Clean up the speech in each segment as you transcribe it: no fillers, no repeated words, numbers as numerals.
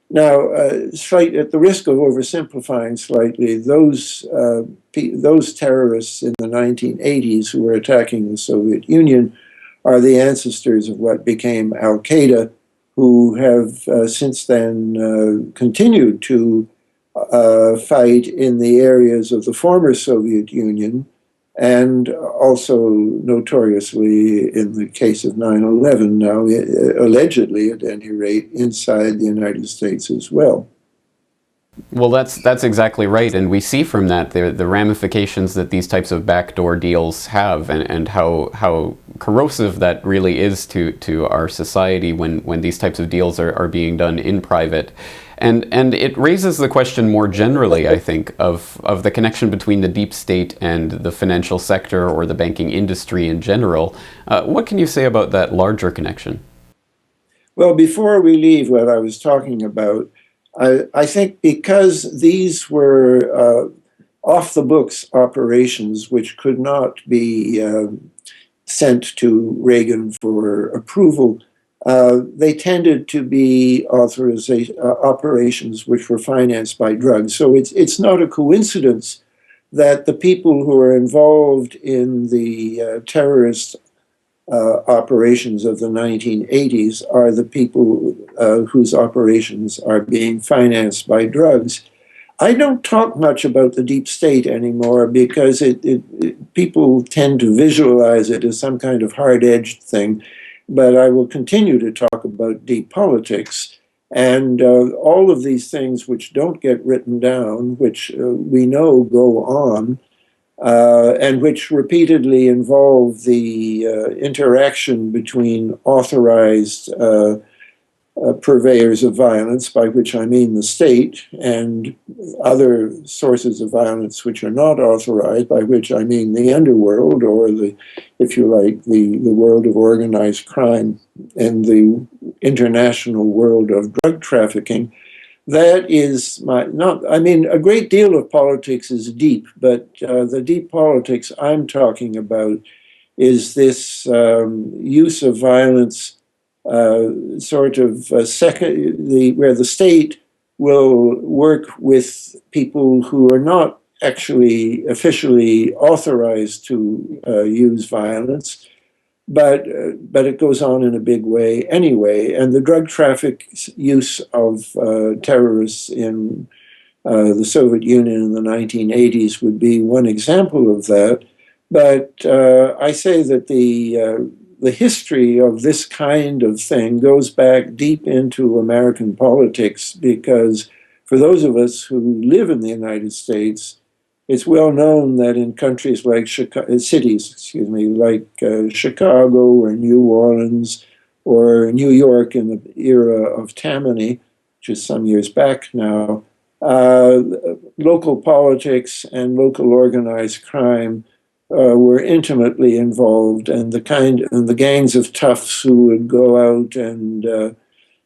Now, at the risk of oversimplifying slightly, those terrorists in the 1980s who were attacking the Soviet Union are the ancestors of what became Al Qaeda, who have since then continued to fight in the areas of the former Soviet Union, and also notoriously in the case of 9/11, now allegedly, at any rate, inside the United States as well. Well, that's exactly right, and we see from that the ramifications that these types of backdoor deals have, and how corrosive that really is to our society when these types of deals are being done in private. And it raises the question more generally, I think, of the connection between the deep state and the financial sector or the banking industry in general. What can you say about that larger connection? Well, before we leave what I was talking about, I think because these were off the books operations which could not be sent to Reagan for approval, they tended to be operations which were financed by drugs. So it's not a coincidence that the people who are involved in the terrorist operations of the 1980s are the people whose operations are being financed by drugs. I don't talk much about the deep state anymore because people tend to visualize it as some kind of hard-edged thing, but I will continue to talk about deep politics. And all of these things which don't get written down, which we know go on, and which repeatedly involve the interaction between authorized purveyors of violence, by which I mean the state, and other sources of violence which are not authorized, by which I mean the underworld, or if you like, the world of organized crime and the international world of drug trafficking. That is a great deal of politics is deep, but the deep politics I'm talking about is this use of violence, where the state will work with people who are not actually officially authorized to use violence, but it goes on in a big way anyway. And the drug traffic use of terrorists in the Soviet Union in the 1980s would be one example of that. But I say that the history of this kind of thing goes back deep into American politics, because for those of us who live in the United States, it's well known that in countries like Chicago or New Orleans or New York in the era of Tammany, which is some years back now, local politics and local organized crime were intimately involved, and the gangs of toughs who would go out and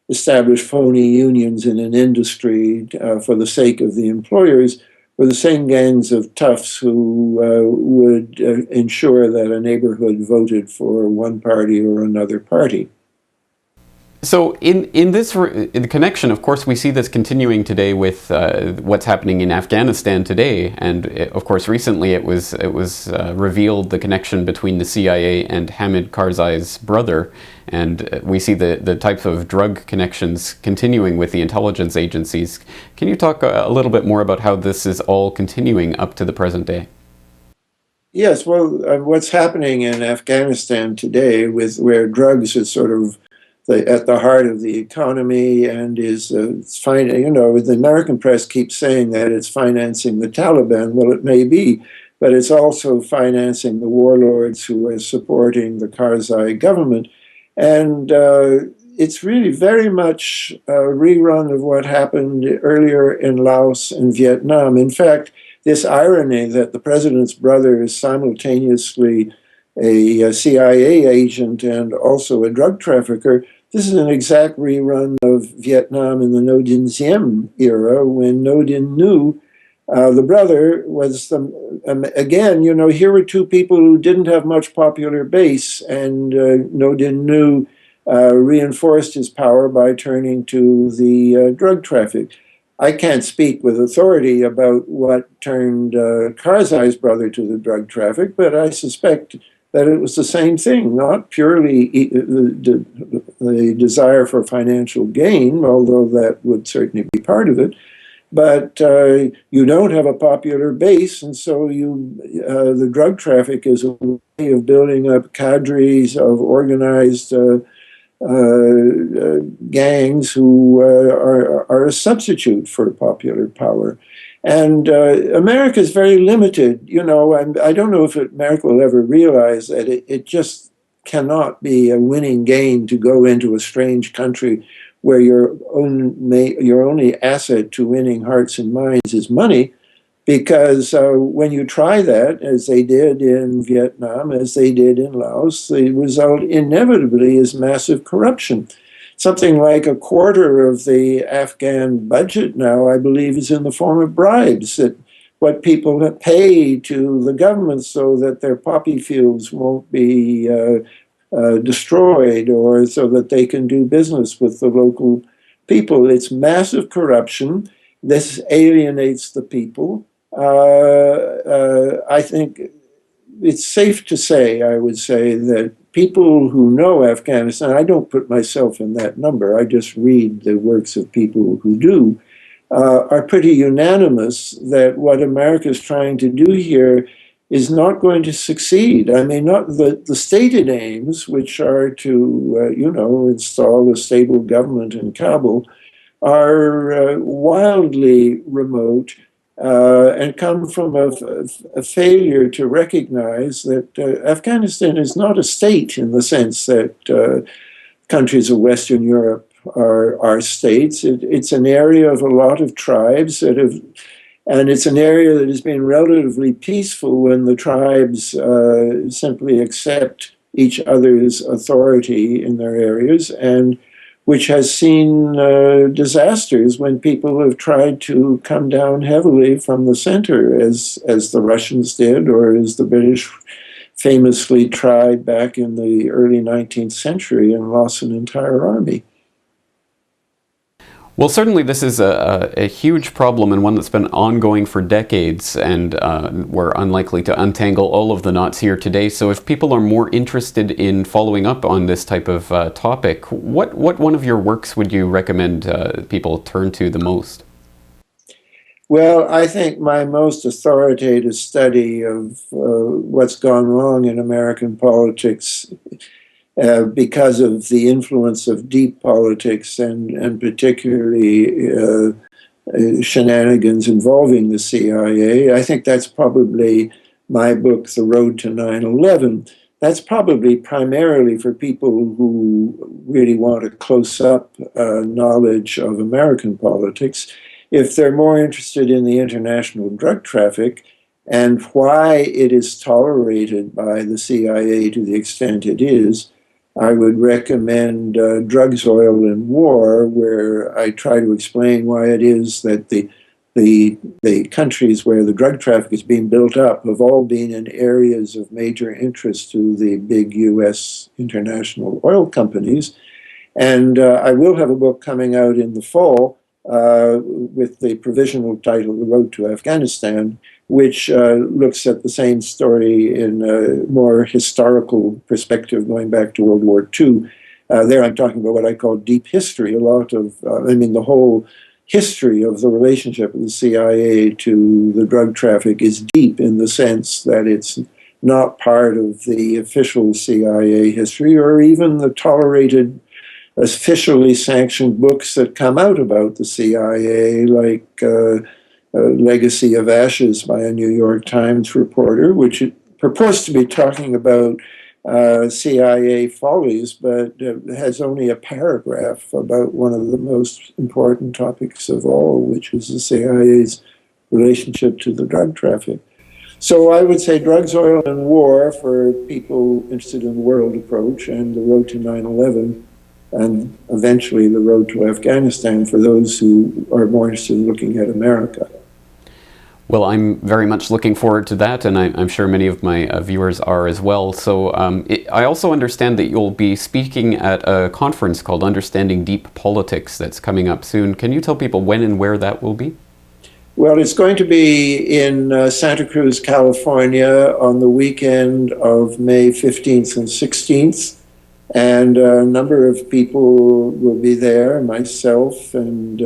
establish phony unions in an industry for the sake of the employers were the same gangs of toughs who would ensure that a neighborhood voted for one party or another party. So in the connection, of course, we see this continuing today with what's happening in Afghanistan today, and of course, recently it was revealed the connection between the CIA and Hamid Karzai's brother, and we see the types of drug connections continuing with the intelligence agencies. Can you talk a little bit more about how this is all continuing up to the present day? Yes, well, what's happening in Afghanistan today, where drugs is sort of at the heart of the economy, and it's fine. The American press keeps saying that it's financing the Taliban. Well, it may be, but it's also financing the warlords who are supporting the Karzai government. And it's really very much a rerun of what happened earlier in Laos and Vietnam. In fact, this irony that the president's brother is simultaneously a CIA agent and also a drug trafficker. This is an exact rerun of Vietnam in the Ngo Dinh Diem era, when Ngo Dinh Nhu, the brother, was again, here were two people who didn't have much popular base, and Ngo Dinh Nhu reinforced his power by turning to the drug traffic. I can't speak with authority about what turned Karzai's brother to the drug traffic, but I suspect that it was the same thing, not purely the desire for financial gain, although that would certainly be part of it, but you don't have a popular base, and so the drug traffic is a way of building up cadres of organized gangs who are a substitute for popular power. And America is very limited, and I don't know if America will ever realize that it just cannot be a winning game to go into a strange country where your only asset to winning hearts and minds is money, because when you try that, as they did in Vietnam, as they did in Laos, the result inevitably is massive corruption. Something like a quarter of the Afghan budget now, I believe, is in the form of bribes, that what people pay to the government so that their poppy fields won't be destroyed, or so that they can do business with the local people. It's massive corruption. This alienates the people. I think it's safe to say, I would say, that people who know Afghanistan, I don't put myself in that number, I just read the works of people who do, are pretty unanimous that what America is trying to do here is not going to succeed. I mean, not the stated aims, which are to, install a stable government in Kabul, are wildly remote and come from a failure to recognize that Afghanistan is not a state in the sense that countries of Western Europe are states. It's an area of a lot of tribes and it's an area that has been relatively peaceful when the tribes simply accept each other's authority in their areas, and which has seen disasters when people have tried to come down heavily from the center, as the Russians did, or as the British famously tried back in the early 19th century and lost an entire army. Well, certainly this is a huge problem, and one that's been ongoing for decades, and we're unlikely to untangle all of the knots here today. So if people are more interested in following up on this type of topic, what one of your works would you recommend people turn to the most? Well, I think my most authoritative study of what's gone wrong in American politics because of the influence of deep politics and particularly shenanigans involving the CIA. I think that's probably my book, The Road to 9/11. That's probably primarily for people who really want a close-up knowledge of American politics. If they're more interested in the international drug traffic and why it is tolerated by the CIA to the extent it is, I would recommend Drugs, Oil, and War, where I try to explain why it is that the countries where the drug traffic is being built up have all been in areas of major interest to the big U.S. international oil companies. And I will have a book coming out in the fall with the provisional title, The Road to Afghanistan, which looks at the same story in a more historical perspective going back to World War II. There I'm talking about what I call deep history, the whole history of the relationship of the CIA to the drug traffic is deep in the sense that it's not part of the official CIA history or even the tolerated officially sanctioned books that come out about the CIA, like Legacy of Ashes by a New York Times reporter, which purports to be talking about CIA follies, but has only a paragraph about one of the most important topics of all, which is the CIA's relationship to the drug traffic. So I would say Drugs, Oil, and War for people interested in the world approach, and The Road to 9/11, and eventually The Road to Afghanistan for those who are more interested in looking at America. Well, I'm very much looking forward to that, and I'm sure many of my viewers are as well. So I also understand that you'll be speaking at a conference called Understanding Deep Politics that's coming up soon. Can you tell people when and where that will be? Well, it's going to be in Santa Cruz, California on the weekend of May 15th and 16th. And a number of people will be there, myself and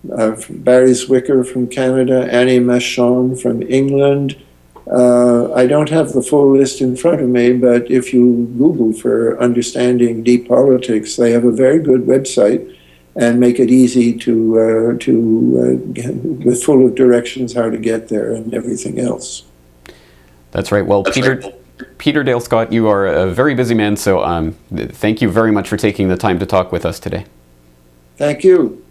Barry Zwicker from Canada, Annie Machon from England. I don't have the full list in front of me, but if you Google for Understanding Deep Politics, they have a very good website and make it easy with full of directions how to get there and everything else. That's right. Well, Peter Dale Scott, you are a very busy man, so thank you very much for taking the time to talk with us today. Thank you.